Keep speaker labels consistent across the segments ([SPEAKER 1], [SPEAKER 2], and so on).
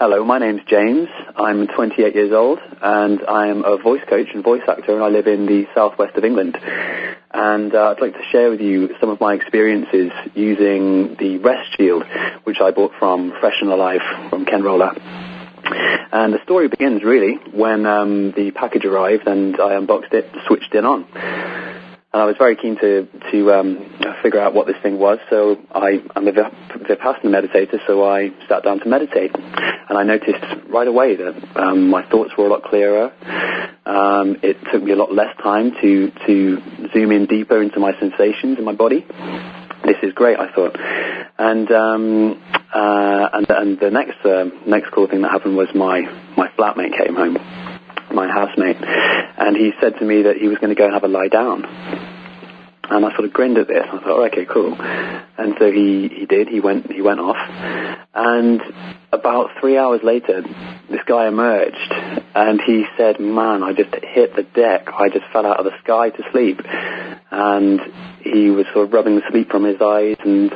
[SPEAKER 1] Hello, my name's James. I'm 28 years old, and I am a voice coach and voice actor, and I live in the southwest of England. And I'd like to share with you some of my experiences using the Rest Shield, which I bought from Fresh and Alive from Ken Roller. And the story begins, really, when the package arrived and I unboxed it, switched it on. And I was very keen to figure out what this thing was, so I'm a Vipassana meditator, so I sat down to meditate. And I noticed right away that my thoughts were a lot clearer. It took me a lot less time to zoom in deeper into my sensations in my body. This is great, I thought. And the next cool thing that happened was my flatmate came home, my housemate, and he said to me that he was going to go and have a lie down. And I sort of grinned at this. I thought, oh, okay, cool. And so he did. He went off. And about 3 hours later, this guy emerged, and he said, "Man, I just hit the deck. I just fell out of the sky to sleep." And he was sort of rubbing the sleep from his eyes, and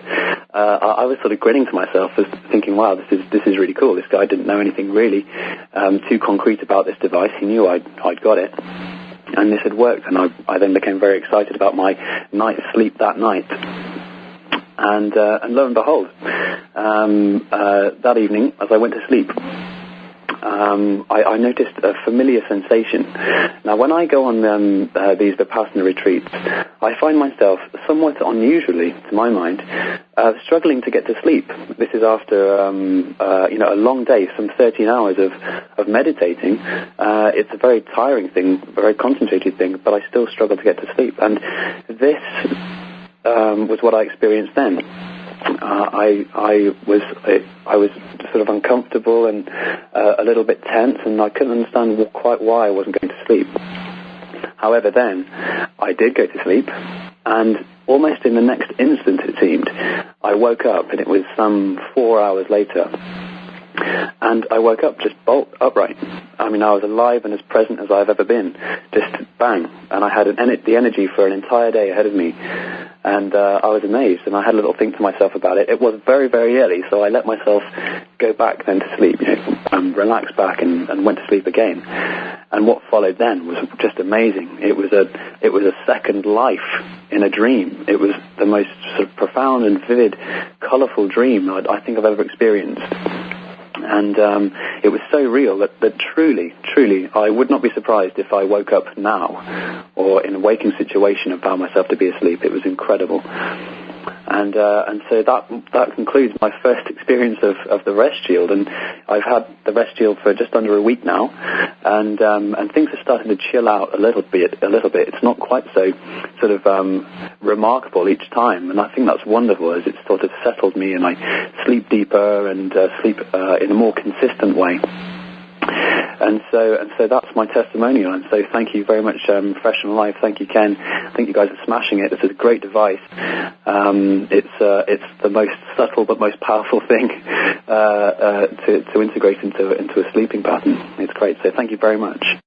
[SPEAKER 1] I was sort of grinning to myself, as thinking, "Wow, this is really cool." This guy didn't know anything really too concrete about this device. He knew I'd got it. And this had worked, and I then became very excited about my night's sleep that night. And lo and behold, that evening, as I went to sleep, I noticed a familiar sensation. Now, when I go on these Vipassana retreats, I find myself, somewhat unusually, to my mind, struggling to get to sleep. This is after a long day, some 13 hours of meditating. It's a very tiring thing, a very concentrated thing, but I still struggle to get to sleep. And this was what I experienced then. I was sort of uncomfortable and a little bit tense, and I couldn't understand quite why I wasn't going to sleep. However, then I did go to sleep, and almost in the next instant, it seemed, I woke up, and it was some 4 hours later. And I woke up just bolt upright. I mean, I was alive and as present as I've ever been. Just bang. And I had the energy for an entire day ahead of me. And I was amazed, and I had a little think to myself about it. It was very, very early, so I let myself go back then to sleep, relax back and went to sleep again. And what followed then was just amazing. It was a second life in a dream. It was the most sort of profound and vivid, colourful dream I think I've ever experienced. And it was so real that truly, I would not be surprised if I woke up now or in a waking situation and found myself to be asleep. It was incredible. And so that concludes my first experience of the Rest Shield. And I've had the Rest Shield for just under a week now, and things are starting to chill out a little bit. It's not quite so sort of remarkable each time, and I think that's wonderful, as it's sort of settled me, and I sleep deeper and sleep in a more consistent way. And so that's my testimonial. And so thank you very much, Fresh and Alive. Thank you, Ken. I think you guys are smashing it. This is a great device. It's the most subtle but most powerful thing to integrate into a sleeping pattern. It's great. So thank you very much.